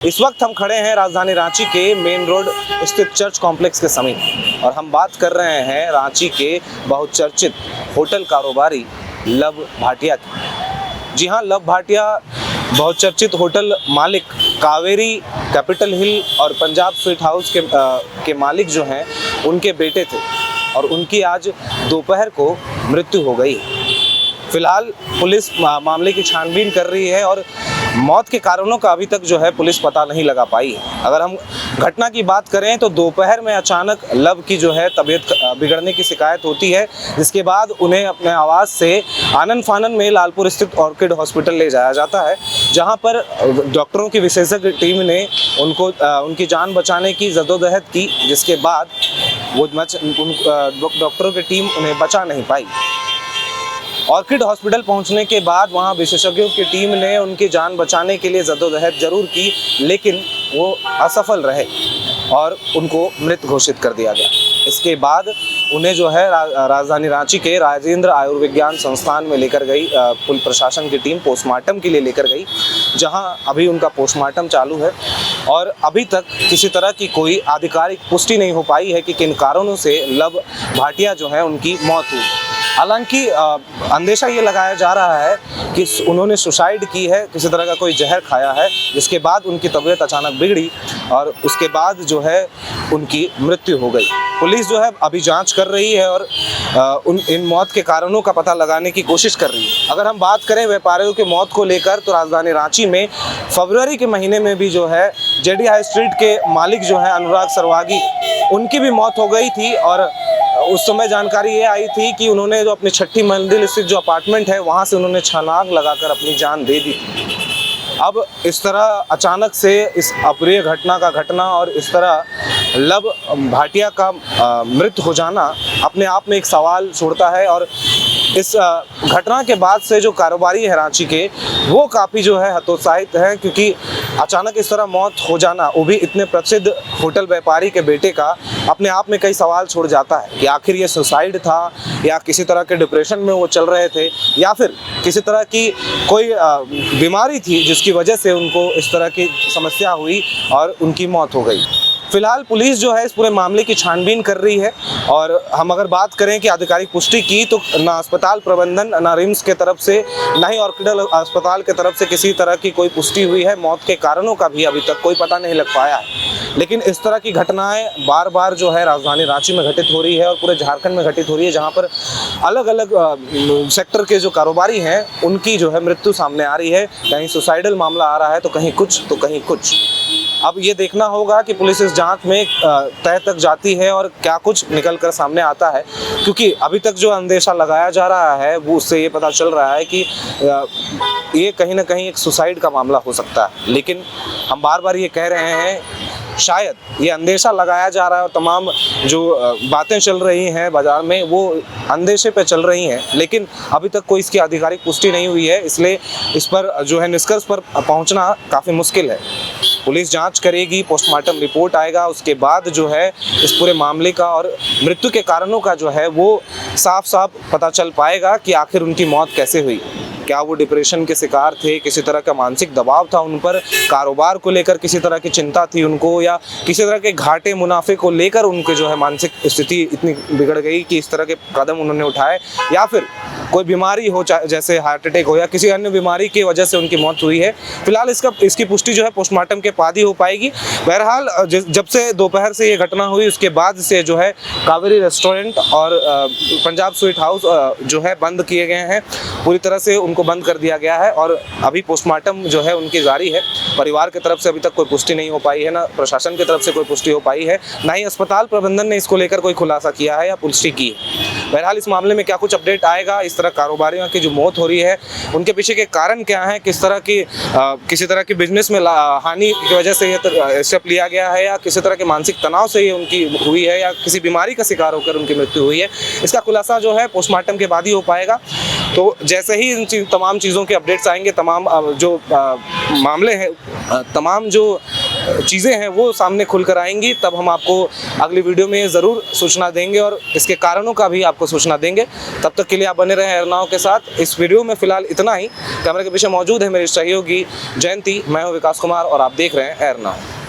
इस वक्त हम खड़े हैं राजधानी रांची के मेन रोड स्थित चर्च कॉम्प्लेक्स के समीप और हम बात कर रहे हैं रांची के बहुचर्चित होटल कारोबारी लव भाटिया की। जी हाँ, लव भाटिया बहुचर्चित होटल मालिक कावेरी, कैपिटल हिल और पंजाब स्वीट हाउस के मालिक जो हैं उनके बेटे थे और उनकी आज दोपहर को मृत्यु हो गई। फिलहाल पुलिस मामले की छानबीन कर रही है और मौत के कारणों का अभी तक जो है पुलिस पता नहीं लगा पाई है। अगर हम घटना की बात करें तो दोपहर में अचानक लव की जो है तबीयत बिगड़ने की शिकायत होती है, जिसके बाद उन्हें अपने आवास से आनन फानन में लालपुर स्थित ऑर्किड हॉस्पिटल ले जाया जाता है, जहां पर डॉक्टरों की विशेषज्ञ टीम ने उनकी जान बचाने की जद्दोजहद की, जिसके बाद वो डॉक्टरों की टीम उन्हें बचा नहीं पाई। ऑर्किड हॉस्पिटल पहुंचने के बाद वहां विशेषज्ञों की टीम ने उनकी जान बचाने के लिए जद्दोजहद जरूर की, लेकिन वो असफल रहे और उनको मृत घोषित कर दिया गया। इसके बाद उन्हें जो है राजधानी रांची के राजेंद्र आयुर्विज्ञान संस्थान में लेकर गई पुलिस प्रशासन की टीम पोस्टमार्टम के लिए लेकर गई, जहां अभी उनका पोस्टमार्टम चालू है और अभी तक किसी तरह की कोई आधिकारिक पुष्टि नहीं हो पाई है कि किन कारणों से लव भाटिया जो है उनकी मौत हुई। हालांकि अंदेशा ये लगाया जा रहा है कि उन्होंने सुसाइड की है, किसी तरह का कोई जहर खाया है, जिसके बाद उनकी तबीयत अचानक बिगड़ी और उसके बाद जो है उनकी मृत्यु हो गई। पुलिस जो है अभी जांच कर रही है और इन मौत के कारणों का पता लगाने की कोशिश कर रही है। अगर हम बात करें व्यापारियों की मौत को लेकर तो राजधानी रांची में फरवरी के महीने में भी जो है जेडी हाई स्ट्रीट के मालिक जो है अनुराग सरवागी, उनकी भी मौत हो गई थी और उस समय जानकारी ये आई थी कि उन्होंने जो अपनी छठी मंजिल स्थित जो अपार्टमेंट है वहाँ से उन्होंने छलांग लगाकर अपनी जान दे दी। अब इस तरह अचानक से इस अप्रिय घटना का घटना और इस तरह लव भाटिया का मृत्यु हो जाना अपने आप में एक सवाल छोड़ता है और इस घटना के बाद से जो कारोबारी है रांची के, वो काफ़ी जो है हतोत्साहित हैं, क्योंकि अचानक इस तरह मौत हो जाना, वो भी इतने प्रसिद्ध होटल व्यापारी के बेटे का, अपने आप में कई सवाल छोड़ जाता है कि आखिर ये सुसाइड था या किसी तरह के डिप्रेशन में वो चल रहे थे या फिर किसी तरह की कोई बीमारी थी जिसकी वजह से उनको इस तरह की समस्या हुई और उनकी मौत हो गई। फिलहाल पुलिस जो है इस पूरे मामले की छानबीन कर रही है और हम अगर बात करें कि आधिकारिक पुष्टि की तो ना अस्पताल प्रबंधन, ना रिम्स के तरफ से, ना ही ऑर्किडल अस्पताल के तरफ से किसी तरह की कोई पुष्टि हुई है। मौत के कारणों का भी अभी तक कोई पता नहीं लग पाया है, लेकिन इस तरह की घटनाएं बार बार जो है राजधानी रांची में घटित हो रही है और पूरे झारखंड में घटित हो रही है, जहाँ पर अलग अलग सेक्टर के जो कारोबारी हैं उनकी जो है मृत्यु सामने आ रही है। कहीं सुसाइडल मामला आ रहा है तो कहीं कुछ तो कहीं कुछ। अब ये देखना होगा कि पुलिस इस जांच में तह तक जाती है और क्या कुछ निकल कर सामने आता है, क्योंकि अभी तक जो अंदेशा लगाया जा रहा है वो उससे ये पता चल रहा है कि ये कहीं ना कहीं एक सुसाइड का मामला हो सकता है। लेकिन हम बार बार ये कह रहे हैं, शायद ये अंदेशा लगाया जा रहा है और तमाम जो बातें चल रही हैं बाजार में वो अंदेशे पे चल रही हैं, लेकिन अभी तक कोई इसकी आधिकारिक पुष्टि नहीं हुई है, इसलिए इस पर जो है निष्कर्ष पर पहुंचना काफ़ी मुश्किल है। पुलिस जांच करेगी, पोस्टमार्टम रिपोर्ट आएगा, उसके बाद जो है इस पूरे मामले का और मृत्यु के कारणों का जो है वो साफ साफ पता चल पाएगा कि आखिर उनकी मौत कैसे हुई। क्या वो डिप्रेशन के शिकार थे, किसी तरह का मानसिक दबाव था उन पर, कारोबार को लेकर किसी तरह की चिंता थी उनको, या किसी तरह के घाटे मुनाफे को लेकर उनके जो है मानसिक स्थिति इतनी बिगड़ गई कि इस तरह के कदम उन्होंने उठाए, या फिर कोई बीमारी हो जैसे हार्ट अटैक हो या किसी अन्य बीमारी की वजह से उनकी मौत हुई है। फिलहाल इसकी पुष्टि जो है पोस्टमार्टम के बाद ही हो पाएगी। बहरहाल जब से दोपहर से ये घटना हुई उसके बाद से जो है कावेरी रेस्टोरेंट और पंजाब स्वीट हाउस जो है बंद किए गए हैं, पूरी तरह से उनको बंद कर दिया गया है और अभी पोस्टमार्टम जो है उनकी जारी है। परिवार की तरफ से अभी तक कोई पुष्टि नहीं हो पाई है, ना प्रशासन की तरफ से कोई पुष्टि हो पाई है, ना ही अस्पताल प्रबंधन ने इसको लेकर कोई खुलासा किया है या पुष्टि की है। बहरहाल इस मामले में क्या कुछ अपडेट आएगा, इस तरह कारोबारियों की जो मौत हो रही है उनके पीछे के कारण क्या है, किस तरह की किसी तरह की बिजनेस में हानि की वजह से ये स्टेप लिया गया है या किसी तरह के मानसिक तनाव से ये उनकी हुई है या किसी बीमारी का शिकार होकर उनकी मृत्यु हुई है, इसका खुलासा जो है पोस्टमार्टम के बाद ही हो पाएगा। तो जैसे ही इन तमाम चीज़ों के अपडेट्स आएंगे, तमाम जो मामले हैं, तमाम जो चीज़ें हैं वो सामने खुल कर आएंगी, तब हम आपको अगली वीडियो में ज़रूर सूचना देंगे और इसके कारणों का भी आपको सूचना देंगे। तब तक के लिए आप बने रहें एयर नाउ के साथ। इस वीडियो में फ़िलहाल इतना ही। कैमरे के पीछे मौजूद है मेरे सहयोगी जयंती, मैं हूँ विकास कुमार और आप देख रहे हैं एयर नाउ।